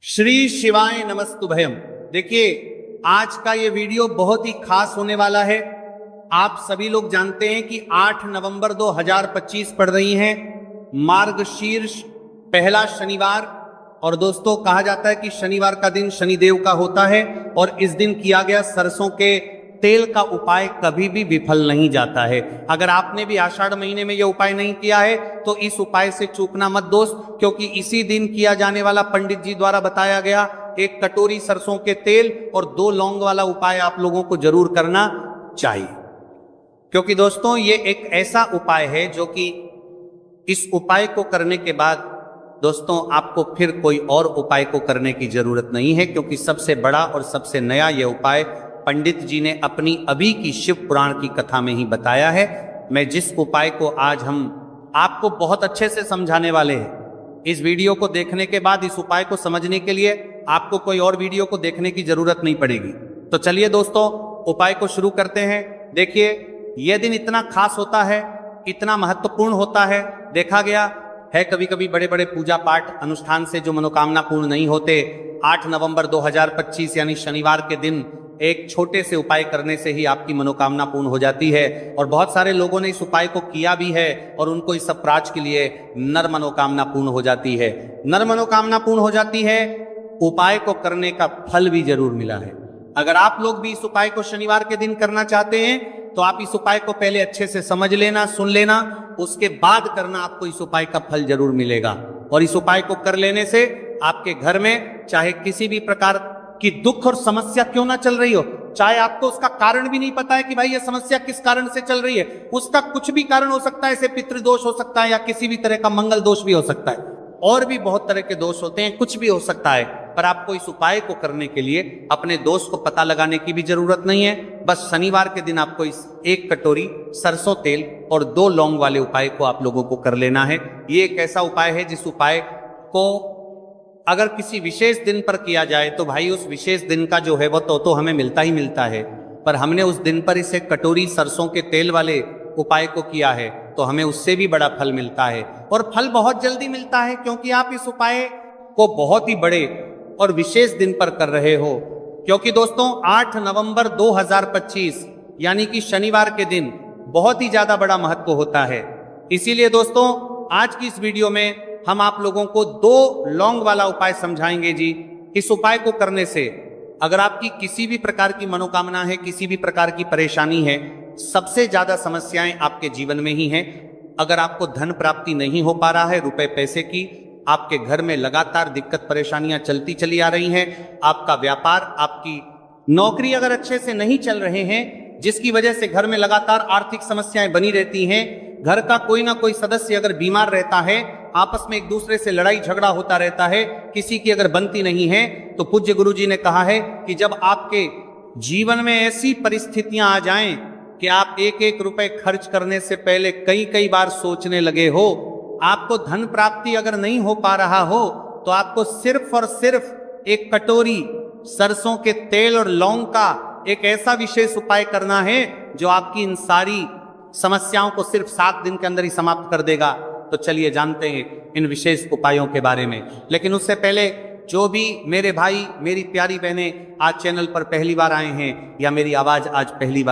श्री शिवाय नमस्तुभयम। देखिए, आज का ये वीडियो बहुत ही खास होने वाला है। आप सभी लोग जानते हैं कि 8 नवंबर 2025 पड़ रही है, मार्गशीर्ष पहला शनिवार। और दोस्तों, कहा जाता है कि शनिवार का दिन शनिदेव का होता है और इस दिन किया गया सरसों के तेल का उपाय कभी भी विफल नहीं जाता है। अगर आपने भी आषाढ़ महीने में यह उपाय नहीं किया है तो इस उपाय से चूकना मत दोस्त, क्योंकि इसी दिन किया जाने वाला पंडित जी द्वारा बताया गया एक कटोरी सरसों के तेल और 2 लौंग वाला उपाय आप लोगों को जरूर करना चाहिए। क्योंकि दोस्तों, ये एक ऐसा उपाय है जो कि इस उपाय को करने के बाद दोस्तों आपको फिर कोई और उपाय को करने की जरूरत नहीं है, क्योंकि सबसे बड़ा और सबसे नया यह उपाय पंडित जी ने अपनी अभी की शिव पुराण की कथा में ही बताया है। मैं जिस उपाय को आज हम आपको बहुत अच्छे से समझाने वाले हैं, इस वीडियो को देखने के बाद इस उपाय को समझने के लिए आपको कोई और वीडियो को देखने की जरूरत नहीं पड़ेगी। तो चलिए दोस्तों, उपाय को शुरू करते हैं। देखिए, यह दिन इतना खास होता है, इतना महत्वपूर्ण होता है। देखा गया है कभी कभी बड़े बड़े पूजा पाठ अनुष्ठान से जो मनोकामना पूर्ण नहीं होते, 8 नवंबर 2025 यानी शनिवार के दिन एक छोटे से उपाय करने से ही आपकी मनोकामना पूर्ण हो जाती है। और बहुत सारे लोगों ने इस उपाय को किया भी है और उनको इस अपराध के लिए नर मनोकामना पूर्ण हो जाती है। नर मनोकामना पूर्ण हो जाती है, उपाय को करने का फल भी जरूर मिला है। अगर आप लोग भी इस उपाय को शनिवार के दिन करना चाहते हैं तो आप इस उपाय को पहले अच्छे से समझ लेना, सुन लेना, उसके बाद करना, आपको इस उपाय का फल जरूर मिलेगा। और इस उपाय को कर लेने से आपके घर में चाहे किसी भी प्रकार की दुख और समस्या क्यों ना चल रही हो, चाहे आपको उसका कारण भी नहीं पता है कि भाई ये समस्या किस कारण से चल रही है, उसका कुछ भी कारण हो सकता है, जैसे पितृदोष हो सकता है या किसी भी तरह का मंगल दोष भी हो सकता है, और भी बहुत तरह के दोष होते हैं, कुछ भी हो सकता है। पर आपको इस उपाय को करने के लिए अपने दोष को पता लगाने की भी जरूरत नहीं है। बस शनिवार के दिन आपको इस 1 कटोरी सरसों तेल और 2 लौंग वाले उपाय को आप लोगों को कर लेना है। ये एक ऐसा उपाय है जिस उपाय को अगर किसी विशेष दिन पर किया जाए तो भाई उस विशेष दिन का जो है वो तो हमें मिलता ही मिलता है। पर हमने उस दिन पर इसे कटोरी सरसों के तेल वाले उपाय को किया है तो हमें उससे भी बड़ा फल मिलता है, और फल बहुत जल्दी मिलता है, क्योंकि आप इस उपाय को बहुत ही बड़े और विशेष दिन पर कर रहे हो। क्योंकि दोस्तों, 8 नवंबर 2025 यानी कि शनिवार के दिन बहुत ही ज्यादा बड़ा महत्व होता है। इसीलिए दोस्तों, आज की इस वीडियो में हम आप लोगों को 2 लौंग वाला उपाय समझाएंगे जी। इस उपाय को करने से अगर आपकी किसी भी प्रकार की मनोकामना है, किसी भी प्रकार की परेशानी है, सबसे ज्यादा समस्याएं आपके जीवन में ही हैं। अगर आपको धन प्राप्ति नहीं हो पा रहा है, रुपए पैसे की, आपके घर में लगातार दिक्कत परेशानियां चलती चली आ रही हैं, आपका व्यापार, आपकी नौकरी अगर अच्छे से नहीं चल रहे हैं, जिसकी वजह से घर में लगातार आर्थिक समस्याएं बनी रहती हैं, घर का कोई ना कोई सदस्य अगर बीमार रहता है, आपस में एक दूसरे से लड़ाई झगड़ा होता रहता है, किसी की अगर बनती नहीं है, तो पूज्य गुरु जी ने कहा है कि जब आपके जीवन में ऐसी परिस्थितियां आ जाएं कि आप 1-1 रुपए खर्च करने से पहले कई बार सोचने लगे हो, आपको धन प्राप्ति अगर नहीं हो पा रहा हो, तो आपको सिर्फ और सिर्फ 1 कटोरी सरसों के तेल और लौंग का एक ऐसा विशेष उपाय करना है जो आपकी इन सारी समस्याओं को सिर्फ 7 दिन के अंदर ही समाप्त कर देगा। तो चलिए जानते हैं इन विशेष उपायों के बारे में। लेकिन उससे पहले जो भी मेरे भाई, मेरी प्यारी बहनें आज चैनल पर पहली बार आए हैं या मेरी आवाज आज पहली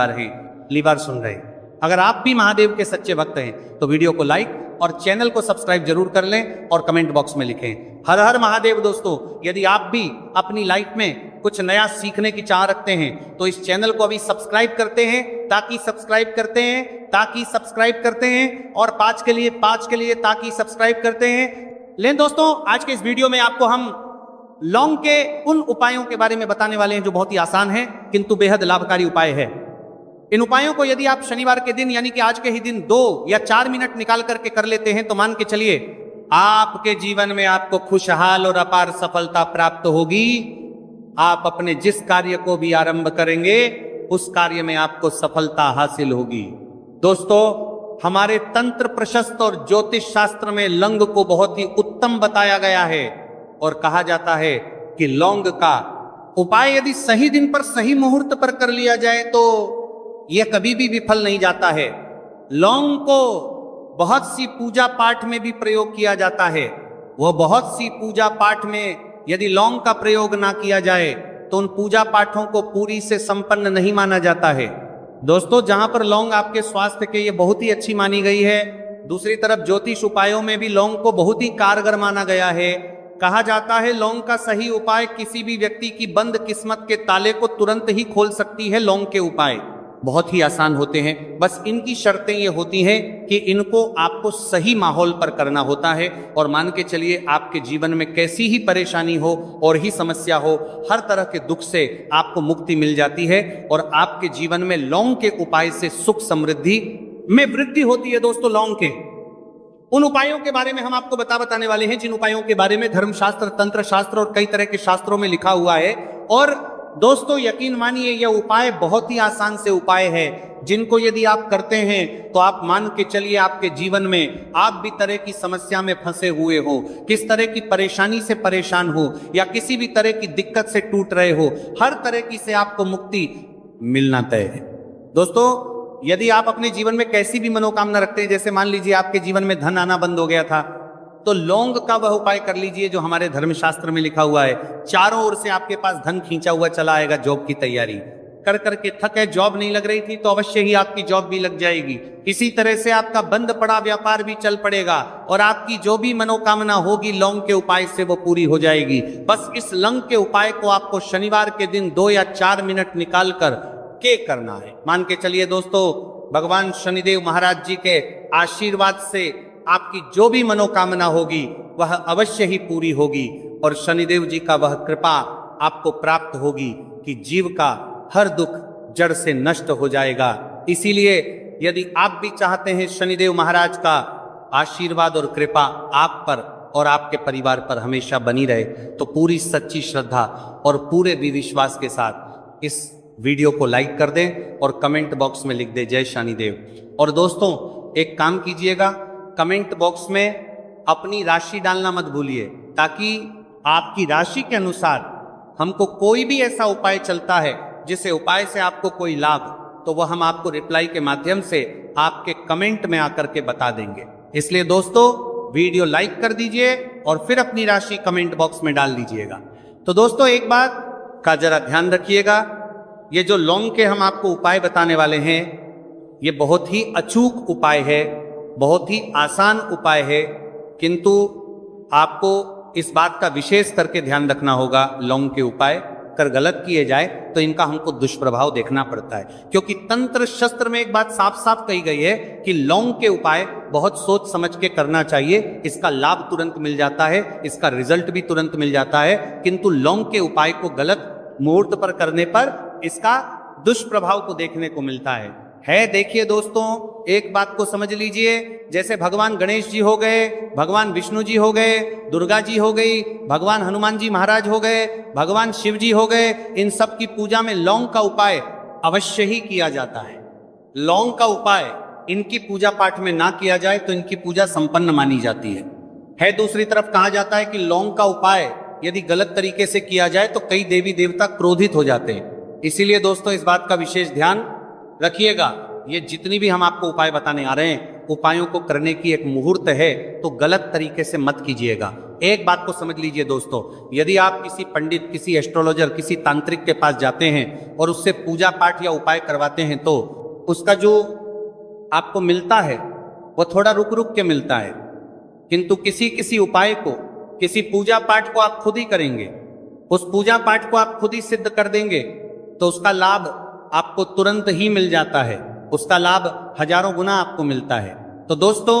बार सुन रहे हैं, अगर आप भी महादेव के सच्चे भक्त हैं तो वीडियो को लाइक और चैनल को सब्सक्राइब जरूर कर लें और कमेंट बॉक्स में लिखें हर हर महादेव। दोस्तों, यदि आप भी अपनी लाइफ में कुछ नया सीखने की चाह रखते हैं तो इस चैनल को अभी सब्सक्राइब करते हैं, ताकि सब्सक्राइब करते हैं और 5 के लिए ताकि सब्सक्राइब करते हैं। लेकिन दोस्तों, आज के इस वीडियो में आपको हम लौंग के उन उपायों के बारे में बताने वाले हैं जो बहुत ही आसान है किंतु बेहद लाभकारी उपाय है। इन उपायों को यदि आप शनिवार के दिन यानी कि आज के ही दिन 2 या 4 मिनट निकाल करके कर लेते हैं तो मान के चलिए आपके जीवन में आपको खुशहाल और अपार सफलता प्राप्त होगी। आप अपने जिस कार्य को भी आरंभ करेंगे उस कार्य में आपको सफलता हासिल होगी। दोस्तों, हमारे तंत्र प्रशस्त और ज्योतिष शास्त्र में लौंग को बहुत ही उत्तम बताया गया है और कहा जाता है कि लौंग का उपाय यदि सही दिन पर सही मुहूर्त पर कर लिया जाए तो यह कभी भी विफल नहीं जाता है। लौंग को बहुत सी पूजा पाठ में भी प्रयोग किया जाता है। वह बहुत सी पूजा पाठ में यदि लौंग का प्रयोग ना किया जाए तो उन पूजा पाठों को पूरी से संपन्न नहीं माना जाता है। दोस्तों, जहां पर लौंग आपके स्वास्थ्य के लिए बहुत ही अच्छी मानी गई है, दूसरी तरफ ज्योतिष उपायों में भी लौंग को बहुत ही कारगर माना गया है। कहा जाता है लौंग का सही उपाय किसी भी व्यक्ति की बंद किस्मत के ताले को तुरंत ही खोल सकती है। लौंग के उपाय बहुत ही आसान होते हैं, बस इनकी शर्तें ये होती हैं कि इनको आपको सही माहौल पर करना होता है। और मान के चलिए आपके जीवन में कैसी ही परेशानी हो और ही समस्या हो, हर तरह के दुख से आपको मुक्ति मिल जाती है और आपके जीवन में लौंग के उपाय से सुख समृद्धि में वृद्धि होती है। दोस्तों, लौंग के उन उपायों के बारे में हम आपको बताने वाले हैं जिन उपायों के बारे में धर्मशास्त्र, तंत्र शास्त्र और कई तरह के शास्त्रों में लिखा हुआ है। और दोस्तों, यकीन मानिए यह उपाय बहुत ही आसान से उपाय है जिनको यदि आप करते हैं तो आप मान के चलिए आपके जीवन में आप भी तरह की समस्या में फंसे हुए हो, किस तरह की परेशानी से परेशान हो या किसी भी तरह की दिक्कत से टूट रहे हो, हर तरह की से आपको मुक्ति मिलना तय है। दोस्तों, यदि आप अपने जीवन में कैसी भी मनोकामना रखते हैं, जैसे मान लीजिए आपके जीवन में धन आना बंद हो गया था, तो लौंग का वह उपाय कर लीजिए जो हमारे धर्मशास्त्र में लिखा हुआ है। चारों ओर से आपके पास धन खींचा हुआ चला आएगा। जॉब की तैयारी कर करके थक है, जॉब नहीं लग रही थी तो अवश्य ही आपकी जॉब भी लग जाएगी। इसी तरह से आपका बंद पड़ा व्यापार भी चल पड़ेगा और आपकी जो भी मनोकामना होगी लौंग के उपाय से वो पूरी हो जाएगी। बस इस लौंग के उपाय को आपको शनिवार के दिन 2 या 4 मिनट निकाल कर के करना है। मान के चलिए दोस्तों, भगवान शनिदेव महाराज जी के आशीर्वाद से आपकी जो भी मनोकामना होगी वह अवश्य ही पूरी होगी और शनिदेव जी का वह कृपा आपको प्राप्त होगी कि जीव का हर दुख जड़ से नष्ट हो जाएगा। इसीलिए यदि आप भी चाहते हैं शनिदेव महाराज का आशीर्वाद और कृपा आप पर और आपके परिवार पर हमेशा बनी रहे, तो पूरी सच्ची श्रद्धा और पूरे विश्वास के साथ इस वीडियो को लाइक कर दें और कमेंट बॉक्स में लिख दें जय शनिदेव। और दोस्तों, एक काम कीजिएगा, कमेंट बॉक्स में अपनी राशि डालना मत भूलिए, ताकि आपकी राशि के अनुसार हमको कोई भी ऐसा उपाय चलता है जिसे उपाय से आपको कोई लाभ, तो वह हम आपको रिप्लाई के माध्यम से आपके कमेंट में आकर के बता देंगे। इसलिए दोस्तों, वीडियो लाइक कर दीजिए और फिर अपनी राशि कमेंट बॉक्स में डाल दीजिएगा। तो दोस्तों, एक बात का जरा ध्यान रखिएगा, ये जो लौंग के हम आपको उपाय बताने वाले हैं ये बहुत ही अचूक उपाय है, बहुत ही आसान उपाय है, किंतु आपको इस बात का विशेष करके ध्यान रखना होगा। लौंग के उपाय कर गलत किए जाए तो इनका हमको दुष्प्रभाव देखना पड़ता है, क्योंकि तंत्र शास्त्र में एक बात साफ साफ कही गई है कि लौंग के उपाय बहुत सोच समझ के करना चाहिए। इसका लाभ तुरंत मिल जाता है, इसका रिजल्ट भी तुरंत मिल जाता है, किंतु लौंग के उपाय को गलत मुहूर्त पर करने पर इसका दुष्प्रभाव को देखने को मिलता है। देखिए दोस्तों, एक बात को समझ लीजिए, जैसे भगवान गणेश जी हो गए, भगवान विष्णु जी हो गए, दुर्गा जी हो गई, भगवान हनुमान जी महाराज हो गए, भगवान शिव जी हो गए, इन सब की पूजा में लौंग का उपाय अवश्य ही किया जाता है। लौंग का उपाय इनकी पूजा पाठ में ना किया जाए तो इनकी पूजा संपन्न मानी जाती है। दूसरी तरफ कहा जाता है कि लौंग का उपाय यदि गलत तरीके से किया जाए तो कई देवी देवता क्रोधित हो जाते हैं। इसीलिए दोस्तों, इस बात का विशेष ध्यान रखिएगा। ये जितनी भी हम आपको उपाय बताने आ रहे हैं, उपायों को करने की एक मुहूर्त है, तो गलत तरीके से मत कीजिएगा। एक बात को समझ लीजिए दोस्तों, यदि आप किसी पंडित, किसी एस्ट्रोलॉजर, किसी तांत्रिक के पास जाते हैं और उससे पूजा पाठ या उपाय करवाते हैं, तो उसका जो आपको मिलता है वह थोड़ा रुक रुक के मिलता है, किंतु किसी किसी उपाय को, किसी पूजा पाठ को आप खुद ही करेंगे, उस पूजा पाठ को आप खुद ही सिद्ध कर देंगे, तो उसका लाभ आपको तुरंत ही मिल जाता है, उसका लाभ हजारों गुना आपको मिलता है। तो दोस्तों,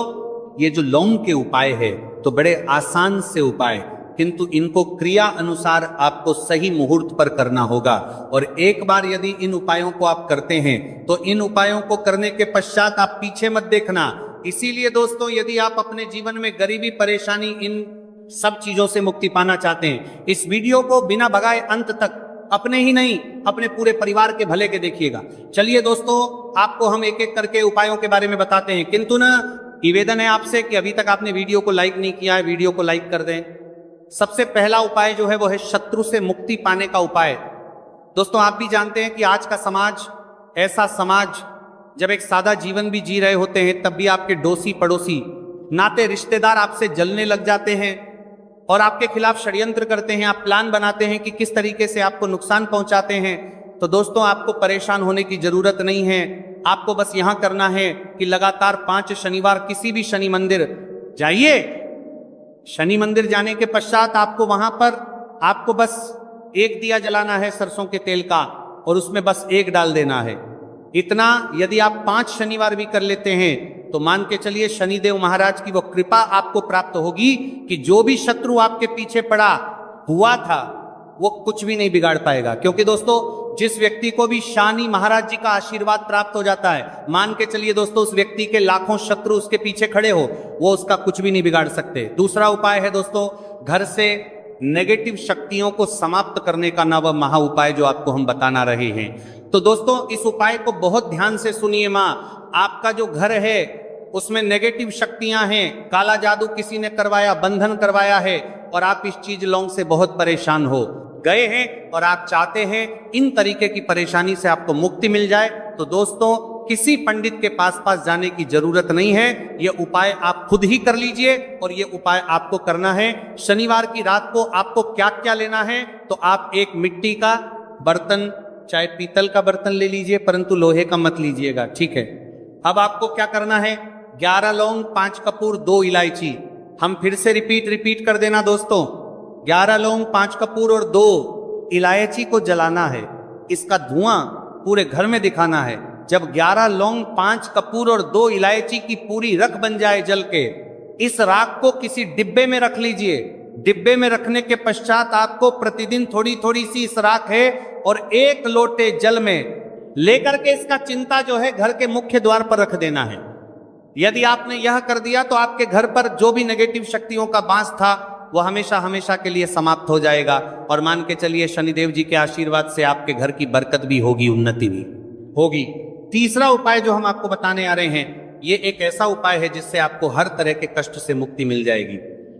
ये जो लौंग के उपाय है तो बड़े आसान से उपाय, किंतु इनको क्रिया अनुसार आपको सही मुहूर्त पर करना होगा। और एक बार यदि इन उपायों को आप करते हैं तो इन उपायों को करने के पश्चात आप पीछे मत देखना। इसीलिए दोस्तों, यदि आप अपने जीवन में गरीबी, परेशानी, इन सब चीजों से मुक्ति पाना चाहते हैं, इस वीडियो को बिना भगाए अंत तक अपने ही नहीं अपने पूरे परिवार के भले के देखिएगा। चलिए दोस्तों, आपको हम एक एक करके उपायों के बारे में बताते हैं, किंतु ना निवेदन है आपसे कि अभी तक आपने वीडियो को लाइक नहीं किया है, वीडियो को लाइक कर दें। सबसे पहला उपाय जो है वो है शत्रु से मुक्ति पाने का उपाय। दोस्तों, आप भी जानते हैं कि आज का समाज ऐसा समाज, जब एक सादा जीवन भी जी रहे होते हैं तब भी आपके डोसी पड़ोसी, नाते रिश्तेदार आपसे जलने लग जाते हैं, और आपके खिलाफ षड्यंत्र करते हैं, आप प्लान बनाते हैं कि किस तरीके से आपको नुकसान पहुंचाते हैं, तो दोस्तों आपको परेशान होने की जरूरत नहीं है। आपको बस यहां करना है कि लगातार 5 शनिवार किसी भी शनि मंदिर जाइए। शनि मंदिर जाने के पश्चात आपको वहां पर आपको बस एक दिया जलाना है सरसों के तेल का, और उसमें बस एक डाल देना है। इतना यदि आप 5 शनिवार भी कर लेते हैं तो मान के चलिए शनिदेव महाराज की वो कृपा आपको प्राप्त होगी कि जो भी शत्रु आपके पीछे पड़ा हुआ था वो कुछ भी नहीं बिगाड़ पाएगा। क्योंकि दोस्तों जिस व्यक्ति को भी शनि महाराज जी का आशीर्वाद प्राप्त हो जाता है, मान के चलिए दोस्तों उस व्यक्ति के लाखों शत्रु उसके पीछे खड़े हो, वो उसका कुछ भी नहीं बिगाड़ सकते। दूसरा उपाय है दोस्तों, घर से नेगेटिव शक्तियों को समाप्त करने का नव महा उपाय जो आपको हम बताना रहे हैं। तो दोस्तों इस उपाय को बहुत ध्यान से सुनिए। माँ, आपका जो घर है उसमें नेगेटिव शक्तियां हैं, काला जादू किसी ने करवाया, बंधन करवाया है, और आप इस चीज लॉन्ग से बहुत परेशान हो गए हैं और आप चाहते हैं इन तरीके की परेशानी से आपको मुक्ति मिल जाए, तो दोस्तों किसी पंडित के पास जाने की जरूरत नहीं है। यह उपाय आप खुद ही कर लीजिए, और यह उपाय आपको करना है। शनिवार की रात को आपको क्या क्या लेना है, तो आप एक मिट्टी का बर्तन, चाहे पीतल का बर्तन ले लीजिए, परंतु लोहे का मत लीजिएगा, ठीक है। अब आपको क्या करना है, 11 लौंग, 5 कपूर, 2 इलायची। हम फिर से रिपीट कर देना दोस्तों, 11 लौंग, 5 कपूर और 2 इलायची को जलाना है। इसका धुआं पूरे घर में दिखाना है। जब 11 लौंग, 5 कपूर और 2 इलायची की पूरी रख बन जाए जल के, इस राख को किसी डिब्बे में रख लीजिए। डिब्बे में रखने के पश्चात आपको प्रतिदिन थोड़ी थोड़ी सी इस राख है और 1 लोटे जल में लेकर के इसका चिंता जो है घर के मुख्य द्वार पर रख देना है। यदि आपने यह कर दिया तो आपके घर पर जो भी नेगेटिव शक्तियों का बांस था वो हमेशा हमेशा के लिए समाप्त हो जाएगा, और मान के चलिए शनिदेव जी के आशीर्वाद से आपके घर की बरकत भी होगी, उन्नति भी होगी। तीसरा उपाय जो हम आपको बताने आ रहे हैं, ये एक ऐसा उपाय है जिससे आपको हर तरह के कष्ट से मुक्ति मिल जाएगी।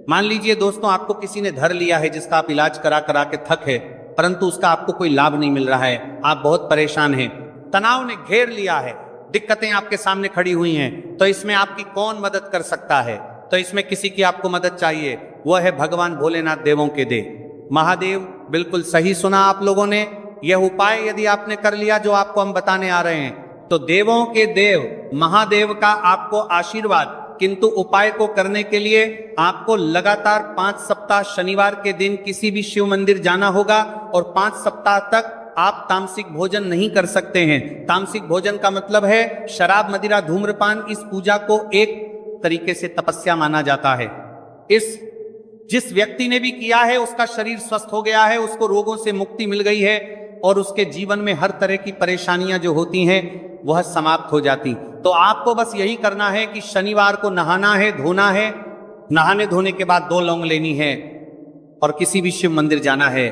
मान लीजिए दोस्तों आपको किसी ने धर लिया है जिसका आप इलाज करा करा के थक है, परंतु उसका आपको कोई लाभ नहीं मिल रहा है, आप बहुत परेशान हैं, तनाव ने घेर लिया है, दिक्कतें आपके सामने खड़ी हुई हैं, तो इसमें आपकी कौन मदद कर सकता है? तो इसमें किसी की आपको मदद चाहिए, वह है भगवान भोलेनाथ, देवों के देव महादेव। बिल्कुल सही सुना आप लोगों ने। यह उपाय यदि आपने कर लिया जो आपको हम बताने आ रहे हैं, तो देवों के देव महादेव का आपको आशीर्वाद। किंतु उपाय को करने के लिए आपको लगातार 5 सप्ताह शनिवार के दिन किसी भी शिव मंदिर जाना होगा, और 5 सप्ताह तक आप तामसिक भोजन नहीं कर सकते हैं। तामसिक भोजन का मतलब है शराब, मदिरा, धूम्रपान। इस पूजा को एक तरीके से तपस्या माना जाता है। जिस व्यक्ति ने भी किया है उसका शरीर स्वस्थ हो गया है, उसको रोगों से मुक्ति मिल गई है, और उसके जीवन में हर तरह की परेशानियां जो होती हैं वह समाप्त हो जाती। तो आपको बस यही करना है कि शनिवार को नहाना है, धोना है, नहाने धोने के बाद 2 लौंग लेनी है और किसी भी शिव मंदिर जाना है,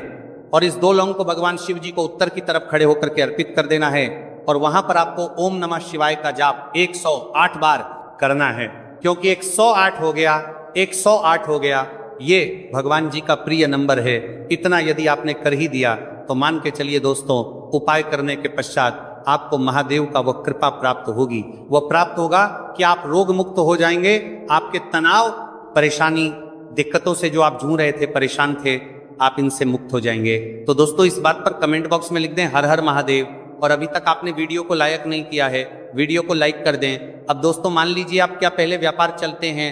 और इस 2 लौंग को भगवान शिव जी को उत्तर की तरफ खड़े होकर के अर्पित कर देना है, और वहां पर आपको ओम नमः शिवाय का जाप 108 बार करना है। क्योंकि 108 हो गया, 108 हो गया, ये भगवान जी का प्रिय नंबर है। इतना यदि आपने कर ही दिया तो मान के चलिए दोस्तों, उपाय करने के पश्चात आपको महादेव का वह कृपा प्राप्त होगी। वह प्राप्त होगा कि आप रोग मुक्त हो जाएंगे। आपके तनाव, परेशानी, दिक्कतों से जो आप जूझ रहे थे, परेशान थे, आप इनसे मुक्त हो जाएंगे। तो दोस्तों इस बात पर कमेंट बॉक्स में लिख दें हर हर महादेव, और अभी तक आपने वीडियो को लाइक नहीं किया है, वीडियो को लाइक कर दें। अब दोस्तों मान लीजिए आप क्या पहले व्यापार चलते हैं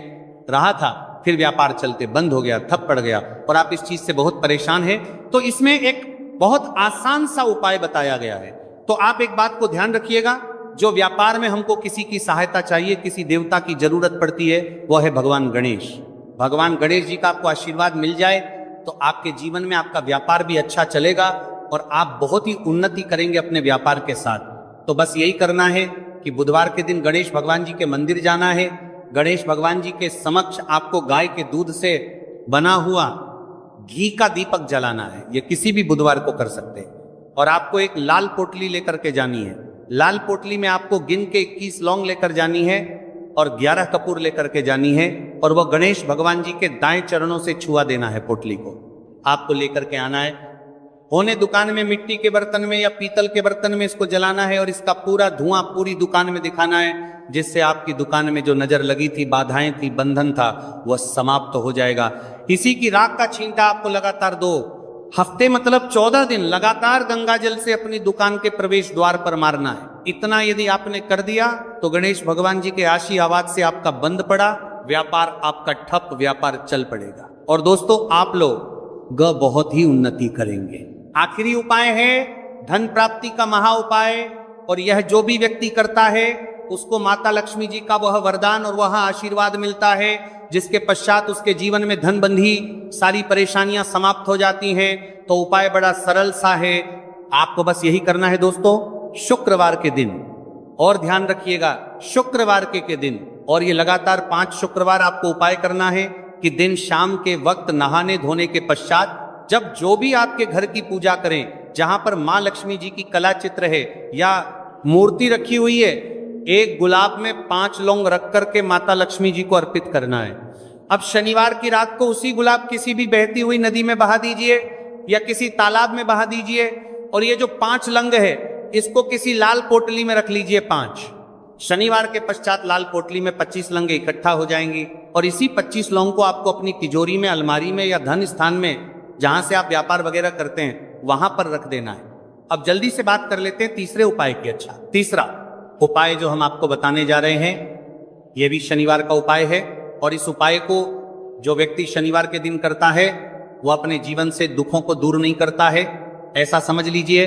रहा था, फिर व्यापार चलते बंद हो गया, ठप पड़ गया, और आप इस चीज से बहुत परेशान हैं, तो इसमें एक बहुत आसान सा उपाय बताया गया है। तो आप एक बात को ध्यान रखिएगा, जो व्यापार में हमको किसी की सहायता चाहिए, किसी देवता की जरूरत पड़ती है, वह है भगवान गणेश। भगवान गणेश जी का आपको आशीर्वाद मिल जाए तो आपके जीवन में आपका व्यापार भी अच्छा चलेगा और आप बहुत ही उन्नति करेंगे अपने व्यापार के साथ। तो बस यही करना है कि बुधवार के दिन गणेश भगवान जी के मंदिर जाना है। गणेश भगवान जी के समक्ष आपको गाय के दूध से बना हुआ घी का दीपक जलाना है। ये किसी भी बुधवार को कर सकते हैं। और आपको एक लाल पोटली लेकर के जानी है। लाल पोटली में आपको गिन के 21 लौंग लेकर जानी है और 11 कपूर लेकर के जानी है, और वह गणेश भगवान जी के दाएं चरणों से छुआ देना है। पोटली को आपको लेकर के आना है। होने दुकान में मिट्टी के बर्तन में या पीतल के बर्तन में इसको जलाना है और इसका पूरा धुआं पूरी दुकान में दिखाना है, जिससे आपकी दुकान में जो नजर लगी थी, बाधाएं थी, बंधन था, वह समाप्त हो जाएगा। इसी की राख का छींटा आपको लगातार 2 हफ्ते मतलब 14 दिन लगातार गंगा जल से अपनी दुकान के प्रवेश द्वार पर मारना है। इतना यदि आपने कर दिया तो गणेश भगवान जी के आशीर्वाद से आपका बंद पड़ा व्यापार आपका ठप व्यापार चल पड़ेगा। और दोस्तों आप लोग बहुत ही उन्नति करेंगे। आखिरी उपाय है धन प्राप्ति का महा उपाय, और यह जो भी व्यक्ति करता है उसको माता लक्ष्मी जी का वह वरदान और वह आशीर्वाद मिलता है, जिसके पश्चात उसके जीवन में धन बंधी सारी परेशानियां समाप्त हो जाती हैं। तो उपाय बड़ा सरल सा है, आपको बस यही करना है दोस्तों, शुक्रवार के दिन, और ध्यान रखिएगा शुक्रवार के दिन, और ये लगातार 5 शुक्रवार आपको उपाय करना है कि दिन शाम के वक्त नहाने धोने के पश्चात जब जो भी आपके घर की पूजा करें, जहां पर मां लक्ष्मी जी की कला चित्र है या मूर्ति रखी हुई है, एक गुलाब में 5 लौंग रख करके माता लक्ष्मी जी को अर्पित करना है। अब शनिवार की रात को उसी गुलाब किसी भी बहती हुई नदी में बहा दीजिए या किसी तालाब में बहा दीजिए, और ये जो 5 लंग है इसको किसी लाल पोटली में रख लीजिए 5। शनिवार के पश्चात लाल पोटली में 25 लंगे इकट्ठा हो जाएंगी, और इसी 25 लौंग को आपको अपनी तिजोरी में, अलमारी में या धन स्थान में जहां से आप व्यापार वगैरह करते हैं वहां पर रख देना है। अब जल्दी से बात कर लेते हैं तीसरे उपाय की। अच्छा, तीसरा उपाय जो हम आपको बताने जा रहे हैं यह भी शनिवार का उपाय है, और इस उपाय को जो व्यक्ति शनिवार के दिन करता है वह अपने जीवन से दुखों को दूर नहीं करता है, ऐसा समझ लीजिए,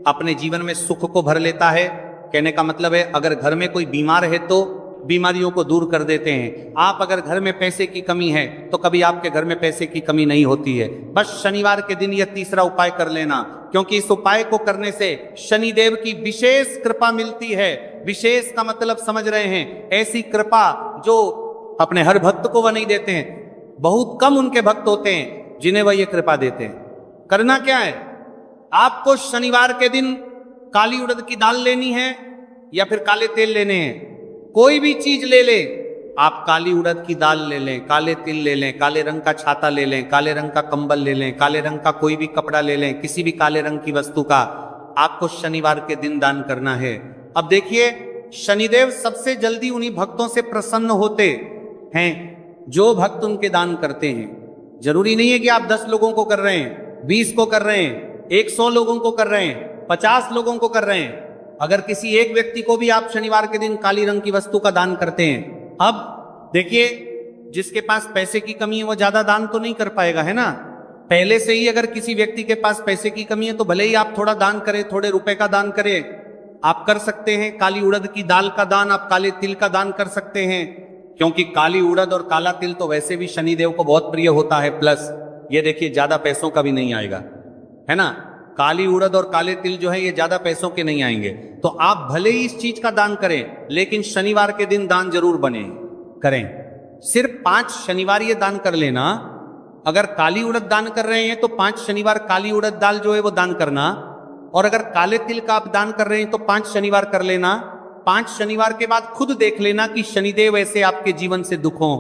अपने जीवन में सुख को भर लेता है। कहने का मतलब है अगर घर में कोई बीमार है तो बीमारियों को दूर कर देते हैं। आप अगर घर में पैसे की कमी है तो कभी आपके घर में पैसे की कमी नहीं होती है। बस शनिवार के दिन यह तीसरा उपाय कर लेना, क्योंकि इस उपाय को करने से शनिदेव की विशेष कृपा मिलती है। विशेष का मतलब समझ रहे हैं, ऐसी कृपा जो अपने हर भक्त को वह नहीं देते हैं, बहुत कम उनके भक्त होते हैं जिन्हें वह ये कृपा देते हैं। करना क्या है, आपको शनिवार के दिन काली उड़द की दाल लेनी है या फिर काले तेल लेने हैं, कोई भी चीज ले ले, आप काली उड़द की दाल ले लें, काले तिल ले लें, काले रंग का छाता ले लें, काले रंग का कंबल ले लें, काले रंग का कोई भी कपड़ा ले लें, किसी भी काले रंग की वस्तु का आपको शनिवार के दिन दान करना है। अब देखिए, शनिदेव सबसे जल्दी उन्हीं भक्तों से प्रसन्न होते हैं जो भक्त उनके दान करते हैं। जरूरी नहीं है कि आप 10 लोगों को कर रहे हैं, 20 को कर रहे हैं, 100 लोगों को कर रहे हैं, 50 लोगों को कर रहे हैं। अगर किसी एक व्यक्ति को भी आप शनिवार के दिन काली रंग की वस्तु का दान करते हैं, अब देखिए, जिसके पास पैसे की कमी है वो ज्यादा दान तो नहीं कर पाएगा, है ना। पहले से ही अगर किसी व्यक्ति के पास पैसे की कमी है तो भले ही आप थोड़ा दान करें, थोड़े रुपए का दान करें, आप कर सकते हैं। काली उड़द की दाल का दान, आप काले तिल का दान कर सकते हैं, क्योंकि काली उड़द और काला तिल तो वैसे भी शनिदेव को बहुत प्रिय होता है। प्लस ये देखिए, ज्यादा पैसों का भी नहीं आएगा, है ना। काली उड़द और काले तिल जो है ये ज्यादा पैसों के नहीं आएंगे। तो आप भले ही इस चीज का दान करें, लेकिन शनिवार के दिन दान जरूर करें। सिर्फ 5 शनिवार ये दान कर लेना। अगर काली उड़द दान कर रहे हैं तो 5 शनिवार काली उड़द दाल जो है वो दान करना, और अगर काले तिल का आप दान कर रहे हैं तो 5 शनिवार कर लेना। 5 शनिवार के बाद खुद देख लेना कि शनिदेव ऐसे आपके जीवन से दुखों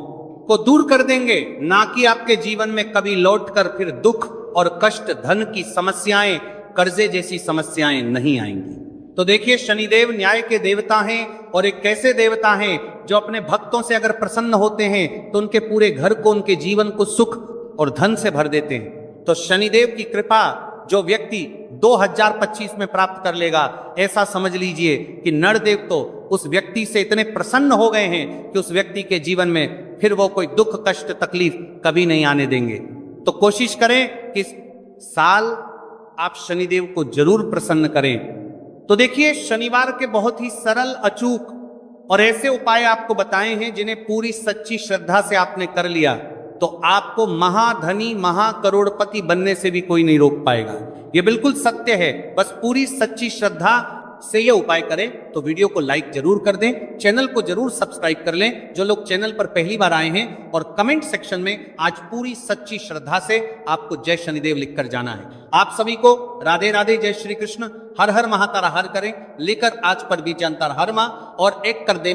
को दूर कर देंगे, ना कि आपके जीवन में कभी लौटकर फिर दुख और कष्ट, धन की समस्याएं, कर्जे जैसी समस्याएं नहीं आएंगी। तो देखिए, शनिदेव न्याय के देवता हैं, और एक कैसे देवता हैं जो अपने भक्तों से अगर प्रसन्न होते हैं तो उनके पूरे घर को, उनके जीवन को सुख और धन से भर देते हैं। तो शनिदेव की कृपा जो व्यक्ति 2025 में प्राप्त कर लेगा, ऐसा समझ लीजिए कि नरदेव तो उस व्यक्ति से इतने प्रसन्न हो गए हैं कि उस व्यक्ति के जीवन में फिर वो कोई दुख, कष्ट, तकलीफ कभी नहीं आने देंगे। तो कोशिश करें कि इस साल आप शनिदेव को जरूर प्रसन्न करें। तो देखिए, शनिवार के बहुत ही सरल, अचूक और ऐसे उपाय आपको बताए हैं जिन्हें पूरी सच्ची श्रद्धा से आपने कर लिया तो आपको महाधनी, महाकरोड़पति बनने से भी कोई नहीं रोक पाएगा। ये बिल्कुल सत्य है। बस पूरी सच्ची श्रद्धा से ये उपाय करें। तो वीडियो को लाइक जरूर कर दें, चैनल को जरूर सब्सक्राइब कर लें जो लोग चैनल पर पहली बार आए हैं, और कमेंट सेक्शन में आज पूरी सच्ची श्रद्धा से आपको जय शनिदेव लिखकर जाना है। आप सभी को राधे राधे, जय श्री कृष्ण, हर हर महातारा हर करें, लेकर आज पर भी जनता हर मां, और एक कर दे में